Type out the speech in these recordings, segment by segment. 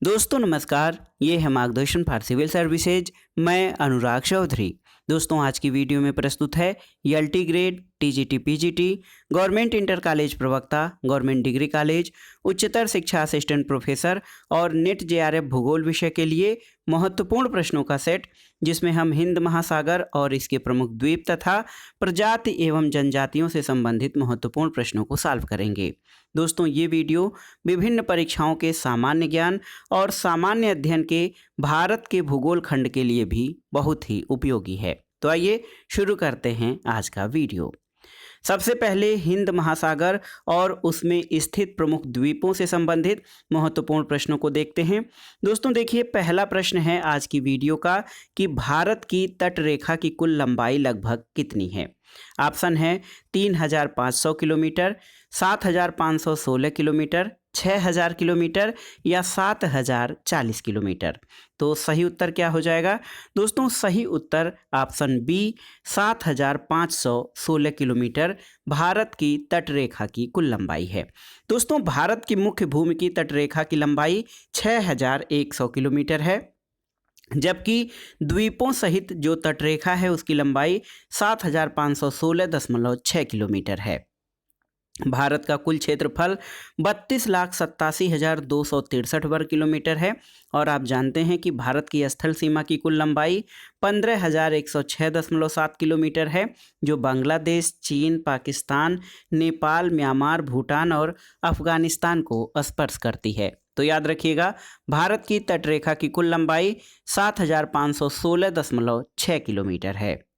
दोस्तों नमस्कार, ये है मार्गदर्शन फॉर सिविल सर्विसेज। मैं अनुराग चौधरी। दोस्तों आज की वीडियो में प्रस्तुत है LT grade, TGT, PGT, government inter college प्रवक्ता, गवर्नमेंट डिग्री कॉलेज, उच्चतर शिक्षा असिस्टेंट प्रोफेसर और नेट जेआरएफ भूगोल विषय के लिए महत्वपूर्ण प्रश्नों का सेट, जिसमें हम हिंद महासागर और इसके प्रमुख द्वीप तथा प्रजाति एवं जनजातियों से संबंधित महत्वपूर्ण प्रश्नों को सॉल्व करेंगे। दोस्तों ये वीडियो विभिन्न परीक्षाओं के सामान्य ज्ञान और सामान्य अध्ययन के भारत के भूगोल खंड के लिए भी बहुत ही उपयोगी है। तो आइए शुरू करते हैं आज का वीडियो। सबसे पहले हिंद महासागर और उसमें स्थित प्रमुख द्वीपों से संबंधित महत्वपूर्ण प्रश्नों को देखते हैं। दोस्तों देखिए, पहला प्रश्न है आज की वीडियो का कि भारत की तट रेखा की कुल लंबाई लगभग कितनी है। ऑप्शन है 3500 किलोमीटर, 7516 किलोमीटर, 6000 किलोमीटर या 7040 किलोमीटर। तो सही उत्तर क्या हो जाएगा दोस्तों? सही उत्तर ऑप्शन बी 7516 किलोमीटर भारत की तटरेखा की कुल लंबाई है। दोस्तों भारत की मुख्य भूमि की तटरेखा की लंबाई 6100 किलोमीटर है, जबकि द्वीपों सहित जो तटरेखा है उसकी लंबाई 7516.6 किलोमीटर है। भारत का कुल क्षेत्रफल 32,87,263 वर्ग किलोमीटर है और आप जानते हैं कि भारत की स्थल सीमा की कुल लंबाई 15,106.7 किलोमीटर है, जो बांग्लादेश, चीन, पाकिस्तान, नेपाल, म्यांमार, भूटान और अफगानिस्तान को स्पर्श करती है। तो याद रखिएगा, भारत की तटरेखा की कुल लंबाई 7516.6 किलोमीटर है।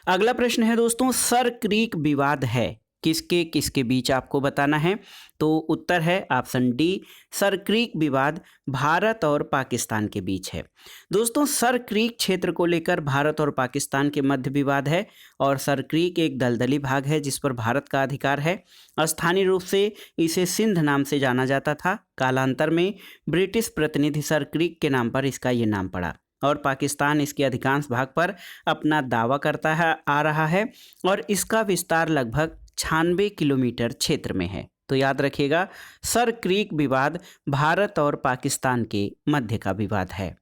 अगला प्रश्न है दोस्तों, सर क्रीक विवाद है किसके किसके बीच, आपको बताना है। तो उत्तर है ऑप्शन डी, सर क्रीक विवाद भारत और पाकिस्तान के बीच है। दोस्तों सर क्रीक क्षेत्र को लेकर भारत और पाकिस्तान के मध्य विवाद है और सर क्रीक एक दलदली भाग है जिस पर भारत का अधिकार है। स्थानीय रूप से इसे सिंध नाम से जाना जाता था। कालांतर में ब्रिटिश प्रतिनिधि सर क्रीक के नाम पर इसका ये नाम पड़ा और पाकिस्तान इसके अधिकांश भाग पर अपना दावा करता है आ रहा है और इसका विस्तार लगभग 96 किलोमीटर क्षेत्र में है। तो याद रखिएगा, सर क्रीक विवाद भारत और पाकिस्तान के मध्य का विवाद है।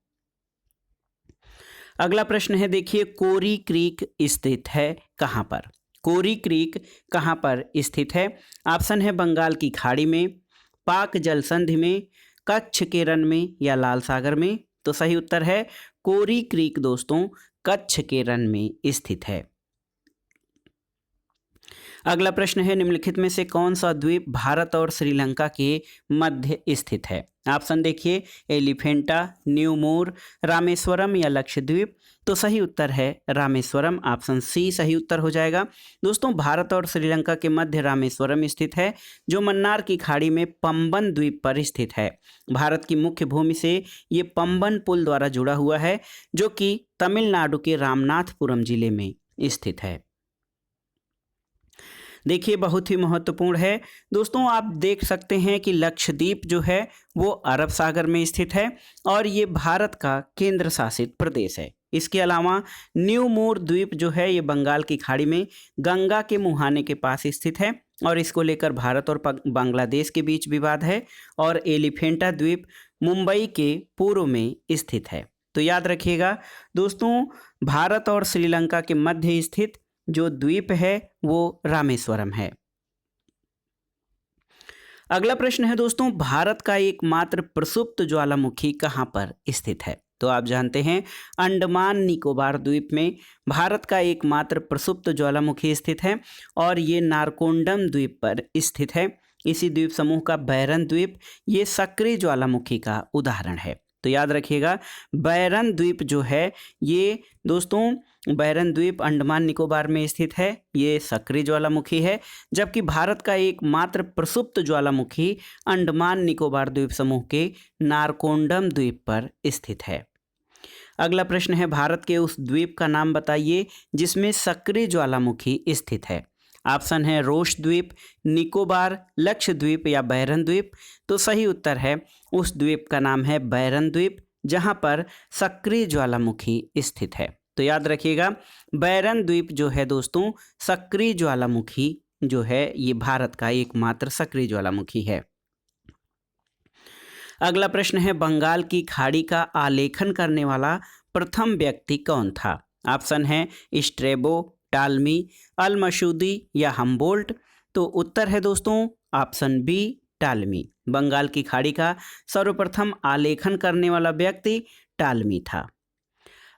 अगला प्रश्न है, देखिए, कोरी क्रीक स्थित है कहाँ पर। कोरी क्रीक कहाँ पर स्थित है? ऑप्शन है बंगाल की खाड़ी में, पाक जलसंधि में, कच्छ के रण में या लाल सागर में। तो सही उत्तर है कोरी क्रीक दोस्तों कच्छ के रण में स्थित है। अगला प्रश्न है, निम्नलिखित में से कौन सा द्वीप भारत और श्रीलंका के मध्य स्थित है? ऑप्शन देखिए, एलिफेंटा, न्यूमोर, रामेश्वरम या लक्षद्वीप। तो सही उत्तर है रामेश्वरम, ऑप्शन सी सही उत्तर हो जाएगा। दोस्तों भारत और श्रीलंका के मध्य रामेश्वरम स्थित है, जो मन्नार की खाड़ी में पंबन द्वीप पर स्थित है। भारत की मुख्य भूमि से ये पंबन पुल द्वारा जुड़ा हुआ है, जो कि तमिलनाडु के रामनाथपुरम जिले में स्थित है। देखिए बहुत ही महत्वपूर्ण है दोस्तों, आप देख सकते हैं कि लक्षद्वीप जो है वो अरब सागर में स्थित है और ये भारत का केंद्र शासित प्रदेश है। इसके अलावा न्यूमोर द्वीप जो है ये बंगाल की खाड़ी में गंगा के मुहाने के पास स्थित है और इसको लेकर भारत और बांग्लादेश के बीच विवाद है। और एलिफेंटा द्वीप मुंबई के पूर्व में स्थित है। तो याद रखिएगा दोस्तों, भारत और श्रीलंका के मध्य स्थित जो द्वीप है वो रामेश्वरम है। अगला प्रश्न है दोस्तों, भारत का एकमात्र प्रसुप्त ज्वालामुखी कहाँ पर स्थित है? तो आप जानते हैं अंडमान निकोबार द्वीप में भारत का एकमात्र प्रसुप्त ज्वालामुखी स्थित है और ये नारकोंडम द्वीप पर स्थित है। इसी द्वीप समूह का बैरन द्वीप ये सक्रिय ज्वालामुखी का उदाहरण है। तो याद रखिएगा, बैरन द्वीप जो है ये दोस्तों बैरन द्वीप अंडमान निकोबार में स्थित है, ये सक्रिय ज्वालामुखी है, जबकि भारत का एकमात्र प्रसुप्त ज्वालामुखी अंडमान निकोबार द्वीप समूह के नारकोंडम द्वीप पर स्थित है। अगला प्रश्न है, भारत के उस द्वीप का नाम बताइए जिसमें सक्रिय ज्वालामुखी स्थित है। ऑप्शन है रोश द्वीप, निकोबार, लक्षद्वीप या बैरन द्वीप। तो सही उत्तर है उस द्वीप का नाम है बैरन द्वीप, जहां पर सक्रिय ज्वालामुखी स्थित है। तो याद रखिएगा, बैरन द्वीप जो है दोस्तों सक्रिय ज्वालामुखी जो है ये भारत का एकमात्र सक्रिय ज्वालामुखी है। अगला प्रश्न है बंगाल की खाड़ी का आलेखन करने वाला प्रथम व्यक्ति कौन था? ऑप्शन है स्ट्रैबो, टालमी, अल मसूदी या हम्बोल्ट। तो उत्तर है दोस्तों ऑप्शन बी, टालमी। बंगाल की खाड़ी का सर्वप्रथम आलेखन करने वाला व्यक्ति टालमी था।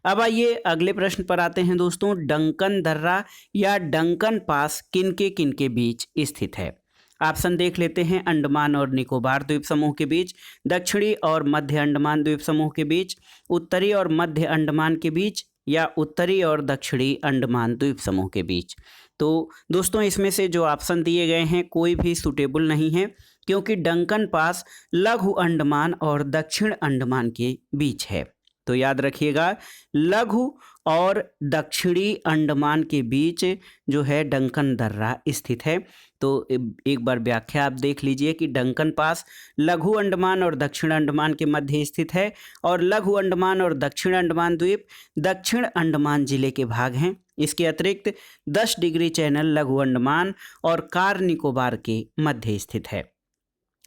अब आइए अगले प्रश्न पर आते हैं दोस्तों। डंकन दर्रा या डंकन पास किनके बीच स्थित है? ऑप्शन देख लेते हैं। अंडमान और निकोबार द्वीप समूह के बीच, दक्षिणी और मध्य अंडमान द्वीप समूह के बीच, उत्तरी और मध्य अंडमान के बीच या उत्तरी और दक्षिणी अंडमान द्वीप समूह के बीच। तो दोस्तों इसमें से जो ऑप्शन दिए गए हैं कोई भी सूटेबल नहीं है, क्योंकि डंकन पास लघु अंडमान और दक्षिण अंडमान के बीच है। तो याद रखिएगा, लघु और दक्षिणी अंडमान के बीच जो है डंकन दर्रा स्थित है। तो एक बार व्याख्या आप देख लीजिए कि डंकन पास लघु अंडमान और दक्षिण अंडमान के मध्य स्थित है और लघु अंडमान और दक्षिण अंडमान द्वीप दक्षिण अंडमान जिले के भाग हैं। इसके अतिरिक्त 10 डिग्री चैनल लघु अंडमान और कार निकोबार के मध्य स्थित है।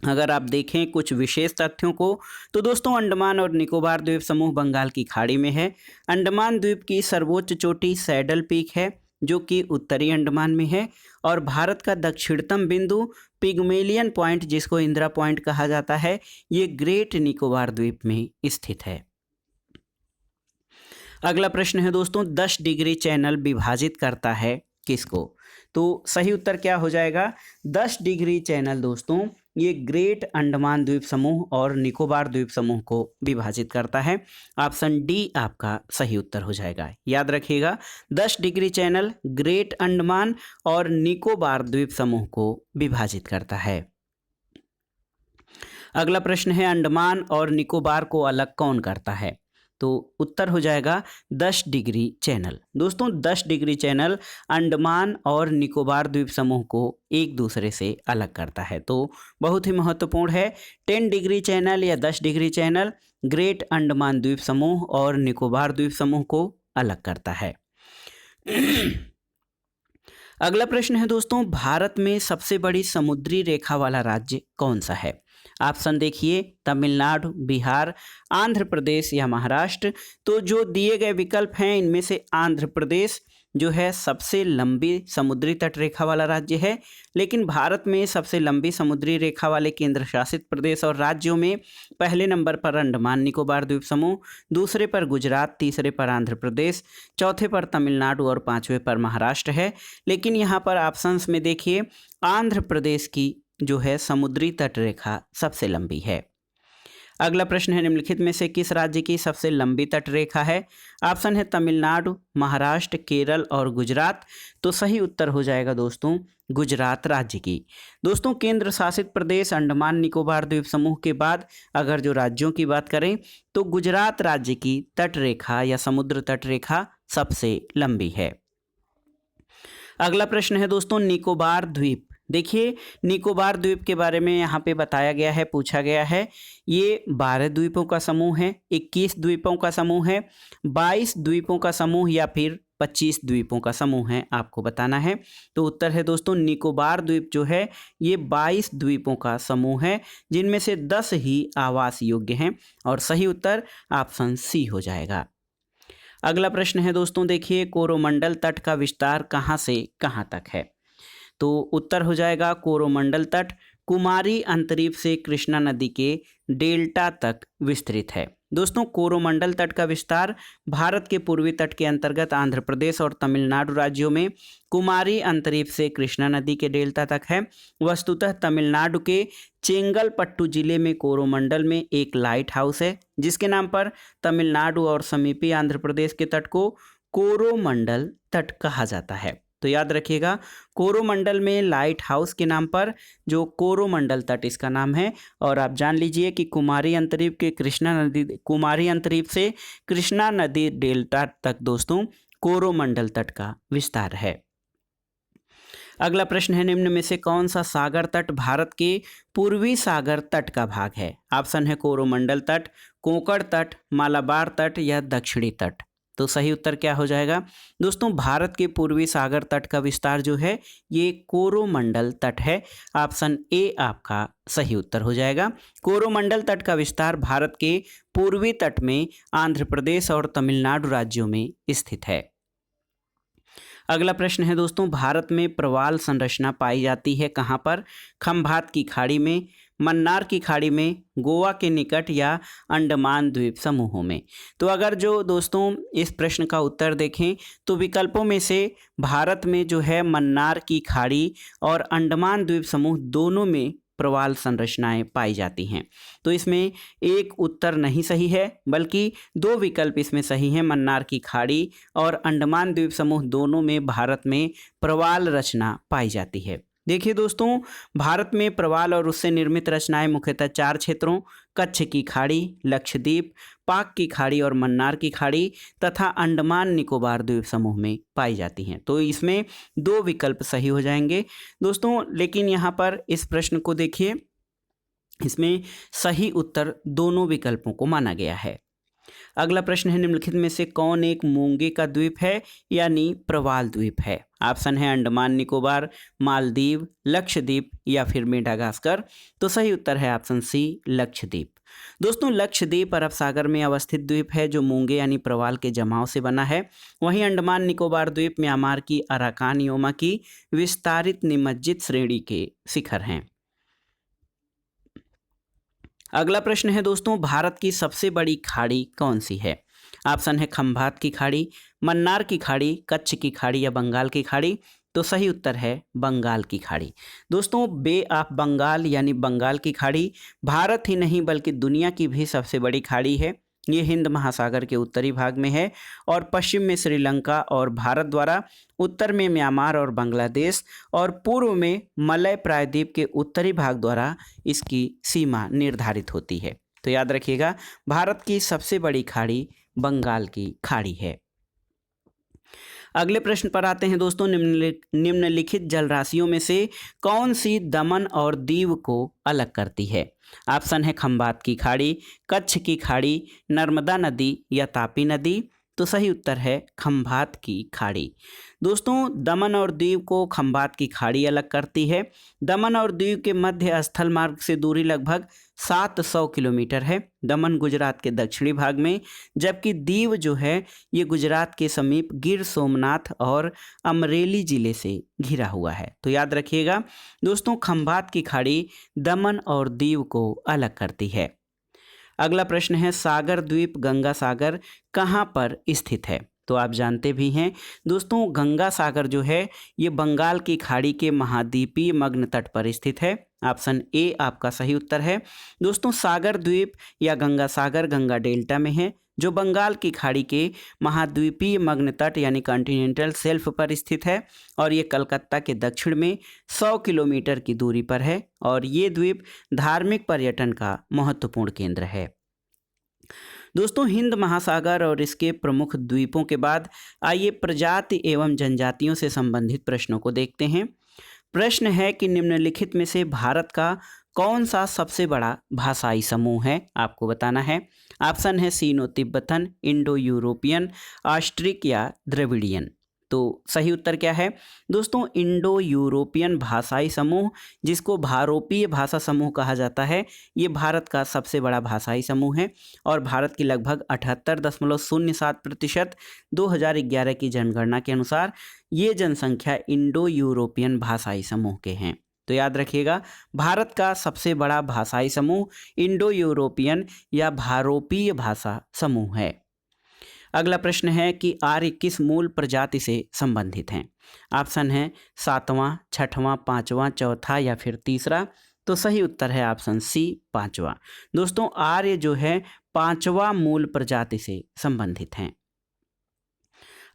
अगर आप देखें कुछ विशेष तथ्यों को, तो दोस्तों अंडमान और निकोबार द्वीप समूह बंगाल की खाड़ी में है। अंडमान द्वीप की सर्वोच्च चोटी सैडल पीक है जो कि उत्तरी अंडमान में है, और भारत का दक्षिणतम बिंदु पिग्मेलियन पॉइंट, जिसको इंदिरा पॉइंट कहा जाता है, ये ग्रेट निकोबार द्वीप में स्थित है। अगला प्रश्न है दोस्तों, 10 डिग्री चैनल विभाजित करता है किसको? तो सही उत्तर क्या हो जाएगा? 10 डिग्री चैनल दोस्तों ये ग्रेट अंडमान द्वीप समूह और निकोबार द्वीप समूह को विभाजित करता है। ऑप्शन डी आपका सही उत्तर हो जाएगा। याद रखिएगा, 10 डिग्री चैनल ग्रेट अंडमान और निकोबार द्वीप समूह को विभाजित करता है। अगला प्रश्न है अंडमान और निकोबार को अलग कौन करता है? तो उत्तर हो जाएगा 10 डिग्री चैनल। दोस्तों 10 डिग्री चैनल अंडमान और निकोबार द्वीप समूह को एक दूसरे से अलग करता है। तो बहुत ही महत्वपूर्ण है, 10 डिग्री चैनल या 10 डिग्री चैनल ग्रेट अंडमान द्वीप समूह और निकोबार द्वीप समूह को अलग करता है। अगला प्रश्न है दोस्तों, भारत में सबसे बड़ी समुद्री रेखा वाला राज्य कौन सा है? ऑप्शन देखिए, तमिलनाडु, बिहार, आंध्र प्रदेश या महाराष्ट्र। तो जो दिए गए विकल्प हैं इनमें से आंध्र प्रदेश जो है सबसे लंबी समुद्री तट रेखा वाला राज्य है। लेकिन भारत में सबसे लंबी समुद्री रेखा वाले केंद्र शासित प्रदेश और राज्यों में पहले नंबर पर अंडमान निकोबार द्वीप समूह, दूसरे पर गुजरात, तीसरे पर आंध्र प्रदेश, चौथे पर तमिलनाडु और पांचवें पर महाराष्ट्र है। लेकिन यहाँ पर ऑप्शंस में देखिए, आंध्र प्रदेश की जो है समुद्री तट रेखा सबसे लंबी है। अगला प्रश्न है, निम्नलिखित में से किस राज्य की सबसे लंबी तट रेखा है? ऑप्शन है तमिलनाडु, महाराष्ट्र, केरल और गुजरात। तो सही उत्तर हो जाएगा दोस्तों गुजरात राज्य की। दोस्तों केंद्र शासित प्रदेश अंडमान निकोबार द्वीप समूह के बाद अगर जो राज्यों की बात करें तो गुजरात राज्य की तट रेखा या समुद्र तट रेखा सबसे लंबी है। अगला प्रश्न है दोस्तों, निकोबार द्वीप। देखिए निकोबार द्वीप के बारे में यहाँ पे बताया गया है, पूछा गया है। ये 12 द्वीपों का समूह है, 21 द्वीपों का समूह है, 22 द्वीपों का समूह या फिर 25 द्वीपों का समूह है, आपको बताना है। तो उत्तर है दोस्तों निकोबार द्वीप जो है ये 22 द्वीपों का समूह है, जिनमें से 10 ही आवास योग्य हैं और सही उत्तर ऑप्शन सी हो जाएगा। अगला प्रश्न है दोस्तों, देखिए कोरोमंडल तट का विस्तार कहाँ से कहाँ तक है? तो उत्तर हो जाएगा कोरोमंडल तट कुमारी अंतरीप से कृष्णा नदी के डेल्टा तक विस्तृत है। दोस्तों कोरोमंडल तट का विस्तार भारत के पूर्वी तट के अंतर्गत आंध्र प्रदेश और तमिलनाडु राज्यों में कुमारी अंतरीप से कृष्णा नदी के डेल्टा तक है। वस्तुतः तमिलनाडु के चेंगलपट्टू जिले में कोरोमंडल में एक लाइट हाउस है जिसके नाम पर तमिलनाडु और समीपी आंध्र प्रदेश के तट को कोरोमंडल तट कहा जाता है। तो याद रखिएगा कोरोमंडल में लाइट हाउस के नाम पर जो कोरोमंडल तट इसका नाम है। और आप जान लीजिए कि कुमारी अंतरीप के कुमारी अंतरीप से कृष्णा नदी डेल्टा तक दोस्तों कोरोमंडल तट का विस्तार है। अगला प्रश्न है, निम्न में से कौन सा सागर तट भारत के पूर्वी सागर तट का भाग है? ऑप्शन है कोरोमंडल तट, कोंकण तट, मालाबार तट या दक्षिणी तट। तो सही उत्तर क्या हो जाएगा दोस्तों, भारत के पूर्वी सागर तट का विस्तार जो है ये कोरोमंडल तट है। ऑप्शन ए आपका सही उत्तर हो जाएगा। कोरोमंडल तट का विस्तार भारत के पूर्वी तट में आंध्र प्रदेश और तमिलनाडु राज्यों में स्थित है। अगला प्रश्न है दोस्तों, भारत में प्रवाल संरचना पाई जाती है कहाँ पर? खंभात की खाड़ी में, मन्नार की खाड़ी में, गोवा के निकट या अंडमान द्वीप समूहों में। तो अगर जो दोस्तों इस प्रश्न का उत्तर देखें तो विकल्पों में से भारत में जो है मन्नार की खाड़ी और अंडमान द्वीप समूह दोनों में प्रवाल संरचनाएं पाई जाती हैं। तो इसमें एक उत्तर नहीं सही है, बल्कि दो विकल्प इसमें सही हैं। मन्नार की खाड़ी और अंडमान द्वीप समूह दोनों में भारत में प्रवाल रचना पाई जाती है। देखिए दोस्तों, भारत में प्रवाल और उससे निर्मित रचनाएं मुख्यतः 4 क्षेत्रों कच्छ की खाड़ी, लक्षद्वीप, पाक की खाड़ी और मन्नार की खाड़ी तथा अंडमान निकोबार द्वीप समूह में पाई जाती हैं। तो इसमें दो विकल्प सही हो जाएंगे दोस्तों। लेकिन यहाँ पर इस प्रश्न को देखिए, इसमें सही उत्तर दोनों विकल्पों को माना गया है। अगला प्रश्न है, निम्नलिखित में से कौन एक मूंगे का द्वीप है यानी प्रवाल द्वीप है? ऑप्शन है अंडमान निकोबार, मालदीव, लक्षद्वीप या फिर मेडागास्कर। तो सही उत्तर है ऑप्शन सी लक्षद्वीप। दोस्तों, लक्षद्वीप अरब सागर में अवस्थित द्वीप है जो मूंगे यानी प्रवाल के जमाव से बना है। वहीं अंडमान निकोबार द्वीप म्यांमार की अराकान योमा की विस्तारित निमज्जित श्रेणी के शिखर हैं। अगला प्रश्न है दोस्तों, भारत की सबसे बड़ी खाड़ी कौन सी है? ऑप्शन है खंभात की खाड़ी, मन्नार की खाड़ी, कच्छ की खाड़ी या बंगाल की खाड़ी। तो सही उत्तर है बंगाल की खाड़ी। दोस्तों, बे ऑफ बंगाल यानी बंगाल की खाड़ी भारत ही नहीं बल्कि दुनिया की भी सबसे बड़ी खाड़ी है। ये हिंद महासागर के उत्तरी भाग में है और पश्चिम में श्रीलंका और भारत द्वारा, उत्तर में म्यांमार और बांग्लादेश और पूर्व में मलय प्रायद्वीप के उत्तरी भाग द्वारा इसकी सीमा निर्धारित होती है। तो याद रखिएगा, भारत की सबसे बड़ी खाड़ी बंगाल की खाड़ी है। अगले प्रश्न पर आते हैं दोस्तों, निम्नलिखित जलराशियों में से कौन सी दमन और दीव को अलग करती है? ऑप्शन है खंभात की खाड़ी, कच्छ की खाड़ी, नर्मदा नदी या तापी नदी। तो सही उत्तर है खंभात की खाड़ी। दोस्तों, दमन और दीव को खंभात की खाड़ी अलग करती है। दमन और दीव के मध्य स्थल मार्ग से दूरी लगभग 700 किलोमीटर है। दमन गुजरात के दक्षिणी भाग में, जबकि दीव जो है ये गुजरात के समीप गिर सोमनाथ और अमरेली जिले से घिरा हुआ है। तो याद रखिएगा दोस्तों, खंभात की खाड़ी दमन और दीव को अलग करती है। अगला प्रश्न है, सागर द्वीप गंगा सागर कहाँ पर स्थित है? तो आप जानते भी हैं दोस्तों, गंगा सागर जो है ये बंगाल की खाड़ी के महाद्वीपीय मग्न तट पर स्थित है। ऑप्शन ए आपका सही उत्तर है। दोस्तों, सागर द्वीप या गंगा सागर गंगा डेल्टा में है, जो बंगाल की खाड़ी के महाद्वीपीय मग्न तट यानी कॉन्टिनेंटल शेल्फ पर स्थित है और ये कलकत्ता के दक्षिण में 100 किलोमीटर की दूरी पर है और ये द्वीप धार्मिक पर्यटन का महत्वपूर्ण केंद्र है। दोस्तों, हिंद महासागर और इसके प्रमुख द्वीपों के बाद आइए प्रजाति एवं जनजातियों से संबंधित प्रश्नों को देखते हैं। प्रश्न है कि निम्नलिखित में से भारत का कौन सा सबसे बड़ा भाषाई समूह है? आपको बताना है। ऑप्शन है सीनो तिब्बतन, इंडो यूरोपियन, ऑस्ट्रिक या द्रविडियन। तो सही उत्तर क्या है दोस्तों? इंडो यूरोपियन भाषाई समूह, जिसको भारोपीय भाषा समूह कहा जाता है, ये भारत का सबसे बड़ा भाषाई समूह है और भारत की लगभग 78.07% 2011 की जनगणना के अनुसार ये जनसंख्या इंडो यूरोपियन भाषाई समूह के हैं। तो याद रखिएगा, भारत का सबसे बड़ा भाषाई समूह इंडो यूरोपियन या भारोपीय भाषा समूह है। अगला प्रश्न है कि आर्य किस मूल प्रजाति से संबंधित हैं? ऑप्शन है 7वां, 6वां, 5वां, चौथा या फिर तीसरा। तो सही उत्तर है ऑप्शन सी 5वां। दोस्तों, आर्य जो है 5वां मूल प्रजाति से संबंधित हैं।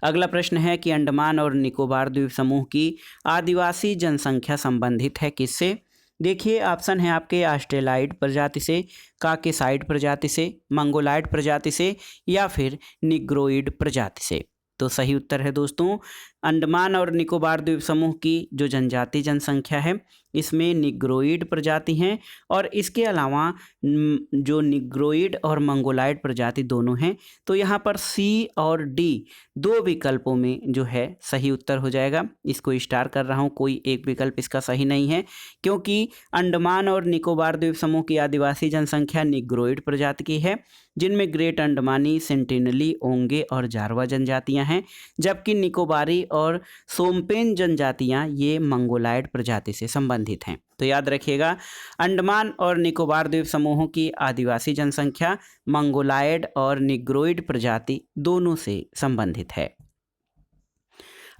अगला प्रश्न है कि अंडमान और निकोबार द्वीप समूह की आदिवासी जनसंख्या संबंधित है किससे? देखिए, ऑप्शन है आपके ऑस्ट्रेलाइड प्रजाति से, काकेसाइड प्रजाति से, मंगोलाइड प्रजाति से या फिर निग्रोइड प्रजाति से। तो सही उत्तर है दोस्तों अंडमान और निकोबार द्वीप समूह की जो जनजातीय जनसंख्या है इसमें निग्रोइड प्रजाति हैं और इसके अलावा जो निग्रोइड और मंगोलाइड प्रजाति दोनों हैं। तो यहाँ पर सी और डी दो विकल्पों में जो है सही उत्तर हो जाएगा। इसको स्टार कर रहा हूँ, कोई एक विकल्प इसका सही नहीं है क्योंकि अंडमान और निकोबार द्वीप समूह की आदिवासी जनसंख्या निग्रोइड प्रजाति की है जिनमें ग्रेट अंडमानी, सेंटिनली, ओंगे और जारवा जनजातियां हैं, जबकि निकोबारी और सोमपेन जनजातियां ये मंगोलाइड प्रजाति से संबंधित हैं। तो याद रखिएगा अंडमान और निकोबार द्वीप समूहों की आदिवासी जनसंख्या मंगोलाइड और निग्रोइड प्रजाति दोनों से संबंधित है।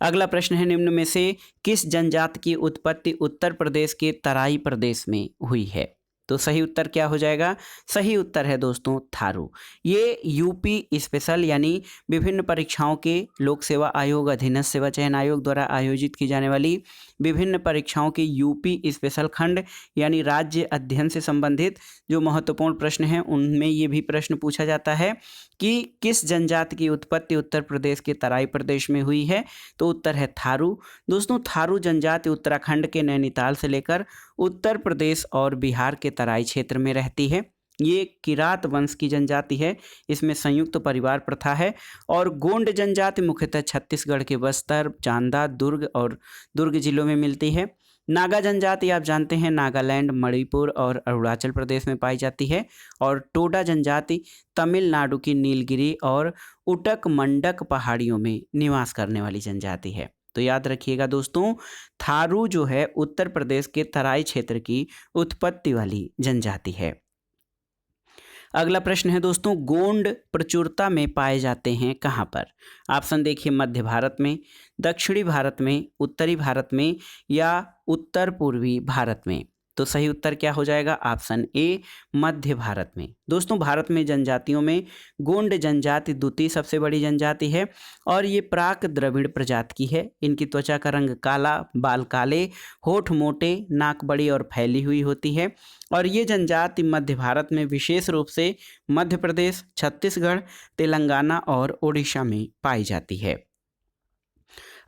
अगला प्रश्न है निम्न में से किस जनजाति की उत्पत्ति उत्तर प्रदेश के तराई प्रदेश में हुई है? तो सही उत्तर क्या हो जाएगा? सही उत्तर है दोस्तों थारू। ये यूपी स्पेशल यानी विभिन्न परीक्षाओं के लोक सेवा आयोग, अधीनस्थ सेवा चयन आयोग द्वारा आयोजित की जाने वाली विभिन्न परीक्षाओं के यूपी स्पेशल खंड यानी राज्य अध्ययन से संबंधित जो महत्वपूर्ण प्रश्न हैं उनमें ये भी प्रश्न पूछा जाता है कि किस जनजाति की उत्पत्ति उत्तर प्रदेश के तराई प्रदेश में हुई है? तो उत्तर है थारू। दोस्तों थारू जनजाति उत्तराखंड के नैनीताल से लेकर उत्तर प्रदेश और बिहार के तराई क्षेत्र में रहती है। ये किरात वंश की जनजाति है, इसमें संयुक्त परिवार प्रथा है और गोंड जनजाति मुख्यतः छत्तीसगढ़ के बस्तर, चांदा, दुर्ग और दुर्ग जिलों में मिलती है। नागा जनजाति आप जानते हैं नागालैंड, मणिपुर और अरुणाचल प्रदेश में पाई जाती है और टोडा जनजाति तमिलनाडु की नीलगिरी और उटक मंडक पहाड़ियों में निवास करने वाली जनजाति है। तो याद रखिएगा दोस्तों थारू जो है उत्तर प्रदेश के तराई क्षेत्र की उत्पत्ति वाली जनजाति है। अगला प्रश्न है दोस्तों गोंड प्रचुरता में पाए जाते हैं कहाँ पर? ऑप्शन देखिए मध्य भारत में, दक्षिणी भारत में, उत्तरी भारत में या उत्तर पूर्वी भारत में। तो सही उत्तर क्या हो जाएगा? ऑप्शन ए मध्य भारत में। दोस्तों भारत में जनजातियों में गोंड जनजाति द्वितीय सबसे बड़ी जनजाति है और ये प्राक द्रविड़ प्रजाति की है। इनकी त्वचा का रंग काला, बाल काले, होठ मोटे, नाक बड़ी और फैली हुई होती है और ये जनजाति मध्य भारत में विशेष रूप से मध्य प्रदेश, छत्तीसगढ़, तेलंगाना और उड़ीसा में पाई जाती है।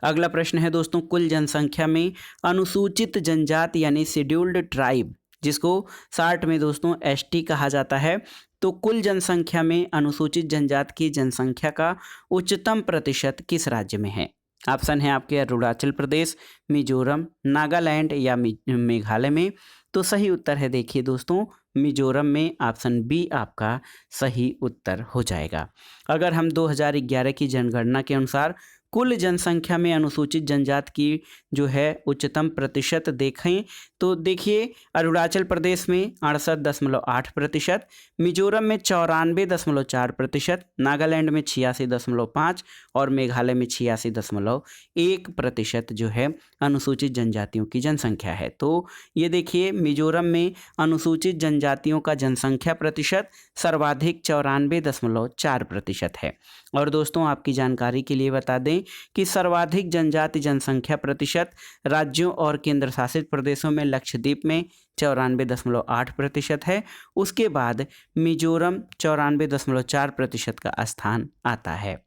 अगला प्रश्न है दोस्तों कुल जनसंख्या में अनुसूचित जनजाति यानी शेड्यूल्ड ट्राइब जिसको शार्ट में दोस्तों एसटी कहा जाता है, तो कुल जनसंख्या में अनुसूचित जनजाति की जनसंख्या का उच्चतम प्रतिशत किस राज्य में है? ऑप्शन है आपके अरुणाचल प्रदेश, मिजोरम, नागालैंड या मेघालय में। तो सही उत्तर है देखिए दोस्तों मिजोरम में, ऑप्शन बी आपका सही उत्तर हो जाएगा। अगर हम 2011 की जनगणना के अनुसार कुल जनसंख्या में अनुसूचित जनजाति की जो है उच्चतम प्रतिशत देखें तो देखिए अरुणाचल प्रदेश में 68.8%, मिजोरम में 94.4%, नागालैंड में 86.5% और मेघालय में 86.1% जो है अनुसूचित जनजातियों की जनसंख्या है। तो ये देखिए मिजोरम में अनुसूचित जनजातियों का जनसंख्या प्रतिशत सर्वाधिक 94.4% है। और दोस्तों आपकी जानकारी के लिए बता दें कि सर्वाधिक जनजाति जनसंख्या प्रतिशत राज्यों और केंद्र शासित प्रदेशों में लक्षद्वीप में 94.8% है। उसके बाद मिजोरम 94.4% का स्थान आता है।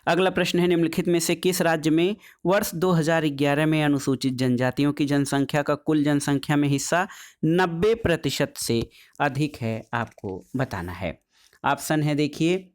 अगला प्रश्न है निम्नलिखित में से किस राज्य में वर्ष 2011 में अनुसूचित जनजातियों की जनसंख्या का कुल जनसंख्या में हिस्सा 90% से अधिक है? आपको बताना है। ऑप्शन है देखिए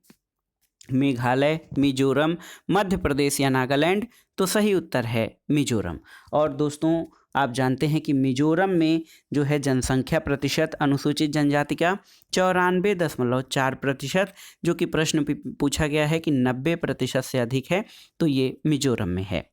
मेघालय, मिजोरम, मध्य प्रदेश या नागालैंड। तो सही उत्तर है मिजोरम। और दोस्तों आप जानते हैं कि मिजोरम में जो है जनसंख्या प्रतिशत अनुसूचित जनजाति का 94.4%, जो कि प्रश्न पूछा गया है कि 90% से अधिक है, तो ये मिजोरम में है।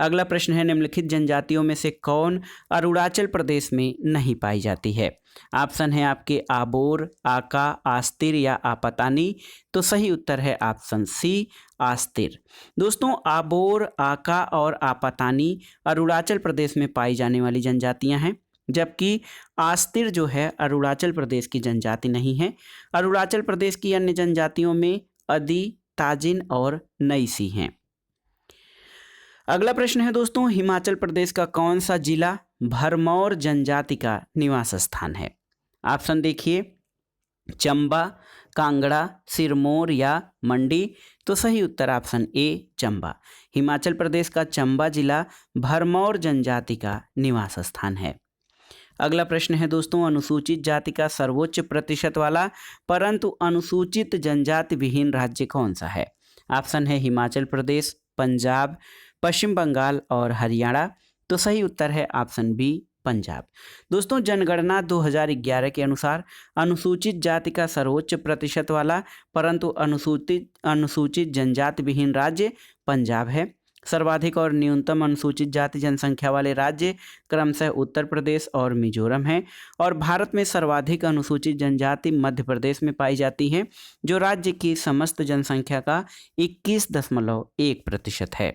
अगला प्रश्न है निम्नलिखित जनजातियों में से कौन अरुणाचल प्रदेश में नहीं पाई जाती है? ऑप्शन है आपके आबोर, आका, आस्तिर या आपतानी। तो सही उत्तर है ऑप्शन सी आस्तिर। दोस्तों आबोर, आका और आपतानी अरुणाचल प्रदेश में पाई जाने वाली जनजातियां हैं, जबकि आस्तिर जो है अरुणाचल प्रदेश की जनजाति नहीं है। अरुणाचल प्रदेश की अन्य जनजातियों में अदी, ताजिन और नईसी हैं। अगला प्रश्न है दोस्तों हिमाचल प्रदेश का कौन सा जिला भरमौर जनजाति का निवास स्थान है? ऑप्शन देखिए चंबा, कांगड़ा, सिरमौर या मंडी? तो सही उत्तर ऑप्शन ए चंबा। हिमाचल प्रदेश का चंबा जिला भरमौर जनजाति का निवास स्थान है। अगला प्रश्न है दोस्तों, अनुसूचित जाति का सर्वोच्च प्रतिशत वाला परंतु अनुसूचित जनजाति विहीन राज्य कौन सा है? ऑप्शन है हिमाचल प्रदेश, पंजाब, पश्चिम बंगाल और हरियाणा। तो सही उत्तर है ऑप्शन बी पंजाब। दोस्तों, जनगणना 2011 के अनुसार अनुसूचित जाति का सर्वोच्च प्रतिशत वाला परंतु अनुसूचित जनजाति विहीन राज्य पंजाब है। सर्वाधिक और न्यूनतम अनुसूचित जाति जनसंख्या वाले राज्य क्रमशः उत्तर प्रदेश और मिजोरम हैं और भारत में सर्वाधिक अनुसूचित जनजाति मध्य प्रदेश में पाई जाती है, जो राज्य की समस्त जनसंख्या का 21.1% है।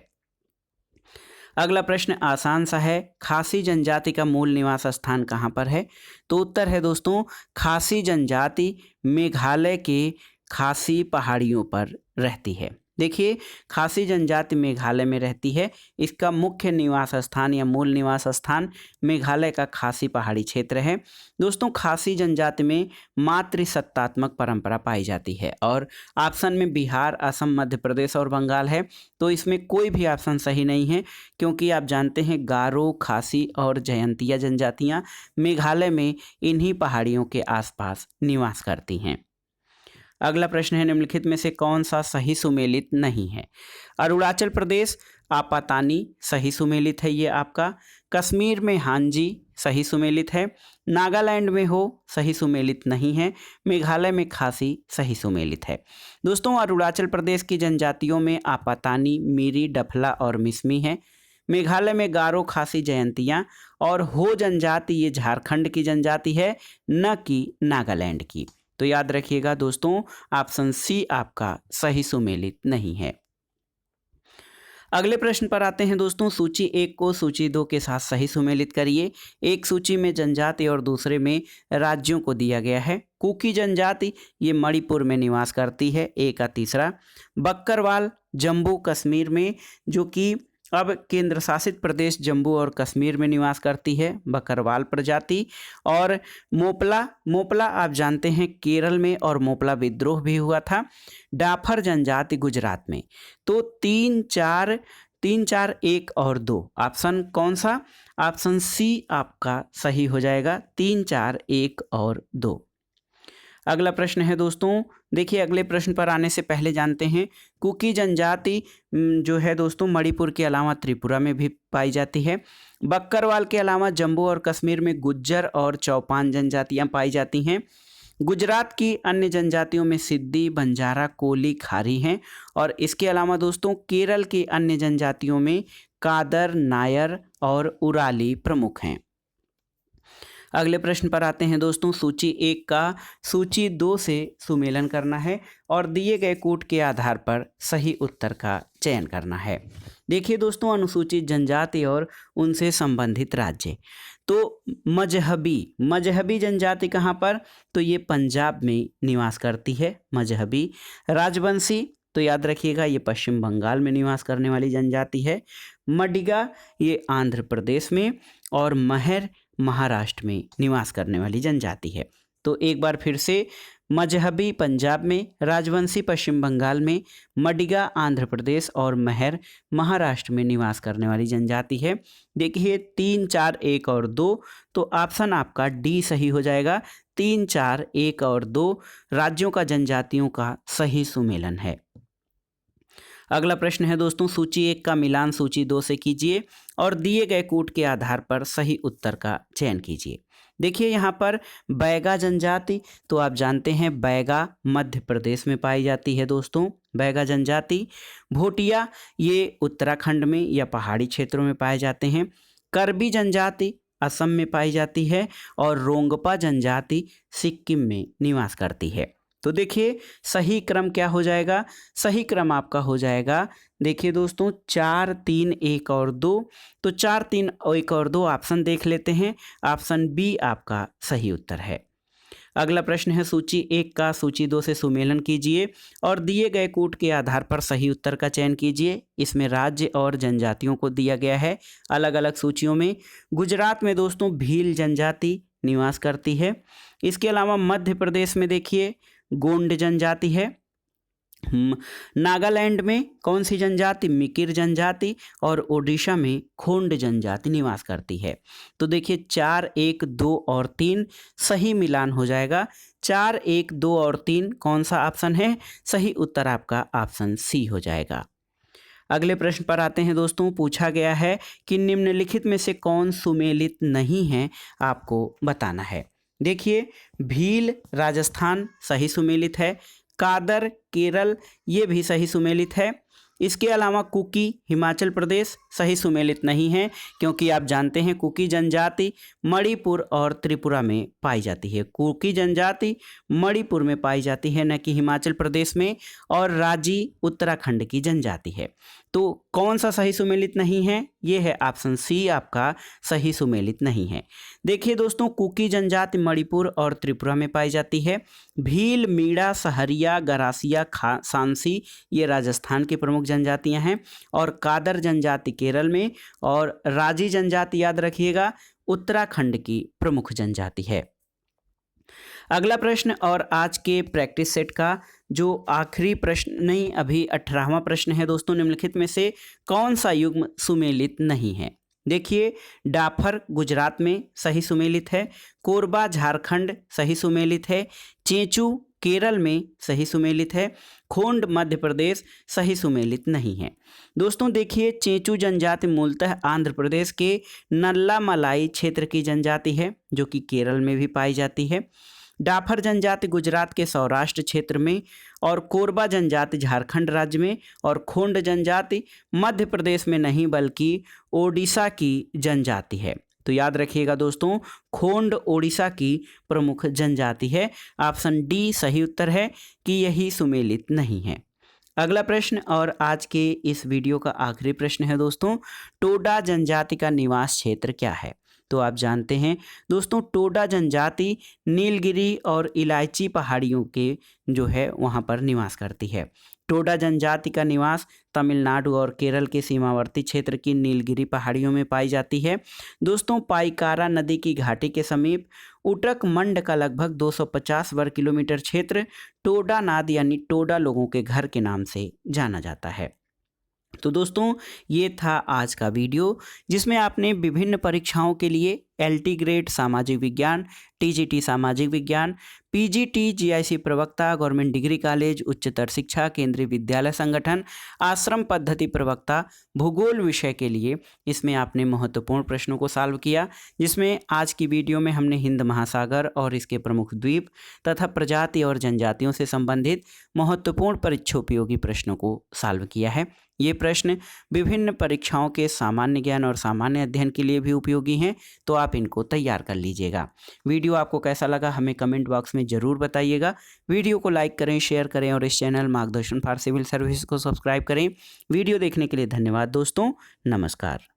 अगला प्रश्न आसान सा है, खासी जनजाति का मूल निवास स्थान कहाँ पर है? तो उत्तर है दोस्तों, खासी जनजाति मेघालय के खासी पहाड़ियों पर रहती है। देखिए, खासी जनजाति मेघालय में रहती है। इसका मुख्य निवास स्थान या मूल निवास स्थान मेघालय का खासी पहाड़ी क्षेत्र है। दोस्तों, खासी जनजाति में मातृसत्तात्मक परंपरा पाई जाती है और ऑप्शन में बिहार, असम, मध्य प्रदेश और बंगाल है। तो इसमें कोई भी ऑप्शन सही नहीं है, क्योंकि आप जानते हैं गारो, खासी और जयंतिया जनजातियाँ मेघालय में इन्हीं पहाड़ियों के आसपास निवास करती हैं। अगला प्रश्न है, निम्नलिखित में से कौन सा सही सुमेलित नहीं है? अरुणाचल प्रदेश आपातानी सही सुमेलित है ये आपका। कश्मीर में हांजी सही सुमेलित है। नागालैंड में हो सही सुमेलित नहीं है। मेघालय में खासी सही सुमेलित है। दोस्तों, अरुणाचल प्रदेश की जनजातियों में आपातानी, मीरी, डफला और मिसमी है। मेघालय में गारो, खासी, जयंतिया और हो जनजाति ये झारखंड की जनजाति है, न कि नागालैंड की। तो याद रखिएगा दोस्तों, ऑप्शन सी आपका सही सुमेलित नहीं है। अगले प्रश्न पर आते हैं दोस्तों, सूची 1 को सूची 2 के साथ सही सुमेलित करिए। एक सूची में जनजाति और दूसरे में राज्यों को दिया गया है। कुकी जनजाति ये मणिपुर में निवास करती है, ए का तीसरा। बक्करवाल जम्मू कश्मीर में, जो कि अब केंद्र शासित प्रदेश जम्मू और कश्मीर में निवास करती है, बकरवाल प्रजाति। और मोपला आप जानते हैं केरल में और मोपला विद्रोह भी हुआ था। डाफर जनजाति गुजरात में। तो 3, 4, 1 और 2 ऑप्शन कौन सा? ऑप्शन सी आपका सही हो जाएगा, 3, 4, 1 और 2। अगला प्रश्न है दोस्तों, देखिए अगले प्रश्न पर आने से पहले जानते हैं कुकी जनजाति जो है दोस्तों मणिपुर के अलावा त्रिपुरा में भी पाई जाती है। बक्करवाल के अलावा जम्मू और कश्मीर में गुज्जर और चौपान जनजातियां पाई जाती हैं। गुजरात की अन्य जनजातियों में सिद्दी, बंजारा, कोली, खारी हैं। और इसके अलावा दोस्तों केरल की अन्य जनजातियों में कादर, नायर और उराली प्रमुख हैं। अगले प्रश्न पर आते हैं दोस्तों, सूची 1 का सूची 2 से सुमेलन करना है और दिए गए कूट के आधार पर सही उत्तर का चयन करना है। देखिए दोस्तों, अनुसूचित जनजाति और उनसे संबंधित राज्य। तो मजहबी जनजाति कहाँ पर? तो ये पंजाब में निवास करती है, मजहबी। राजवंशी तो याद रखिएगा ये पश्चिम बंगाल में निवास करने वाली जनजाति है। मडिगा ये आंध्र प्रदेश में और महर महाराष्ट्र में निवास करने वाली जनजाति है। तो एक बार फिर से, मजहबी पंजाब में, राजवंशी पश्चिम बंगाल में, मडिगा आंध्र प्रदेश और महर महाराष्ट्र में निवास करने वाली जनजाति है। देखिए 3, 4, 1 और 2, तो ऑप्शन आपका डी सही हो जाएगा। 3, 4, 1 और 2 राज्यों का जनजातियों का सही सुमेलन है। अगला प्रश्न है दोस्तों, सूची 1 का मिलान सूची 2 से कीजिए और दिए गए कूट के आधार पर सही उत्तर का चयन कीजिए। देखिए यहाँ पर बैगा जनजाति, तो आप जानते हैं बैगा मध्य प्रदेश में पाई जाती है दोस्तों, बैगा जनजाति। भोटिया ये उत्तराखंड में या पहाड़ी क्षेत्रों में पाए जाते हैं। करबी जनजाति असम में पाई जाती है और रोंगपा जनजाति सिक्किम में निवास करती है। तो देखिए सही क्रम क्या हो जाएगा? सही क्रम आपका हो जाएगा, देखिए दोस्तों 4, 3, 1 और 2। तो 4, 3, 1 और 2 ऑप्शन देख लेते हैं। ऑप्शन बी आपका सही उत्तर है। अगला प्रश्न है, सूची 1 का सूची 2 से सुमेलन कीजिए और दिए गए कूट के आधार पर सही उत्तर का चयन कीजिए। इसमें राज्य और जनजातियों को दिया गया है अलग अलग सूचियों में। गुजरात में दोस्तों भील जनजाति निवास करती है। इसके अलावा मध्य प्रदेश में देखिए गोंड जनजाति है। नागालैंड में कौन सी जनजाति? मिकिर जनजाति। और ओडिशा में खोंड जनजाति निवास करती है। तो देखिए 4, 1, 2 और 3 सही मिलान हो जाएगा। 4, 1, 2 और 3 कौन सा ऑप्शन है? सही उत्तर आपका ऑप्शन सी हो जाएगा। अगले प्रश्न पर आते हैं दोस्तों। पूछा गया है कि निम्नलिखित में से कौन सुमेलित नहीं है, आपको बताना है। देखिए भील राजस्थान सही सुमेलित है। कादर केरल ये भी सही सुमेलित है। इसके अलावा कुकी हिमाचल प्रदेश सही सुमेलित नहीं है, क्योंकि आप जानते हैं कुकी जनजाति मणिपुर और त्रिपुरा में पाई जाती है। कुकी जनजाति मणिपुर में पाई जाती है, न कि हिमाचल प्रदेश में। और राजी उत्तराखंड की जनजाति है। तो कौन सा सही सुमेलित नहीं है? ये है ऑप्शन सी आपका सही सुमेलित नहीं है। देखिए दोस्तों कुकी जनजाति मणिपुर और त्रिपुरा में पाई जाती है। भील, मीणा, सहरिया, गरासिया, सांसी ये राजस्थान की प्रमुख जनजातियां हैं। और कादर जनजाति केरल में। और राजी जनजाति याद रखिएगा उत्तराखंड की प्रमुख जनजाति है। अगला प्रश्न और आज के प्रैक्टिस सेट का जो आखिरी प्रश्न नहीं, अभी 18वां प्रश्न है दोस्तों। निम्नलिखित में से कौन सा युग्म सुमेलित नहीं है? देखिए डाफर गुजरात में सही सुमेलित है। कोरबा झारखंड सही सुमेलित है। चेंचू केरल में सही सुमेलित है। खोंड मध्य प्रदेश सही सुमेलित नहीं है। दोस्तों देखिए चेंचू जनजाति मूलतः आंध्र प्रदेश के नल्लामलाई क्षेत्र की जनजाति है, जो कि केरल में भी पाई जाती है। डाफर जनजाति गुजरात के सौराष्ट्र क्षेत्र में। और कोरबा जनजाति झारखंड राज्य में। और खोंड जनजाति मध्य प्रदेश में नहीं बल्कि ओडिशा की जनजाति है। तो याद रखिएगा दोस्तों खोंड ओडिशा की प्रमुख जनजाति है। ऑप्शन डी सही उत्तर है कि यही सुमेलित नहीं है। अगला प्रश्न और आज के इस वीडियो का आखिरी प्रश्न है दोस्तों। टोडा जनजाति का निवास क्षेत्र क्या है? तो आप जानते हैं दोस्तों टोडा जनजाति नीलगिरी और इलायची पहाड़ियों के जो है वहाँ पर निवास करती है। टोडा जनजाति का निवास तमिलनाडु और केरल के सीमावर्ती क्षेत्र की नीलगिरी पहाड़ियों में पाई जाती है। दोस्तों पाइकारा नदी की घाटी के समीप उटक मंड का लगभग 250 वर्ग किलोमीटर क्षेत्र टोडा नाद यानी टोडा लोगों के घर के नाम से जाना जाता है। तो दोस्तों ये था आज का वीडियो, जिसमें आपने विभिन्न परीक्षाओं के लिए एलटी ग्रेड सामाजिक विज्ञान, टीजीटी सामाजिक विज्ञान, पीजीटी जीआईसी प्रवक्ता, गवर्नमेंट डिग्री कॉलेज, उच्चतर शिक्षा, केंद्रीय विद्यालय संगठन, आश्रम पद्धति प्रवक्ता, भूगोल विषय के लिए इसमें आपने महत्वपूर्ण प्रश्नों को सॉल्व किया। जिसमें आज की वीडियो में हमने हिंद महासागर और इसके प्रमुख द्वीप तथा प्रजाति और जनजातियों से संबंधित महत्वपूर्ण परीक्षोपयोगी प्रश्नों को सॉल्व किया है। ये प्रश्न विभिन्न परीक्षाओं के सामान्य ज्ञान और सामान्य अध्ययन के लिए भी उपयोगी हैं, तो आप इनको तैयार कर लीजिएगा। वीडियो आपको कैसा लगा हमें कमेंट बॉक्स में ज़रूर बताइएगा। वीडियो को लाइक करें, शेयर करें और इस चैनल मार्गदर्शन फॉर सिविल सर्विस को सब्सक्राइब करें। वीडियो देखने के लिए धन्यवाद दोस्तों। नमस्कार।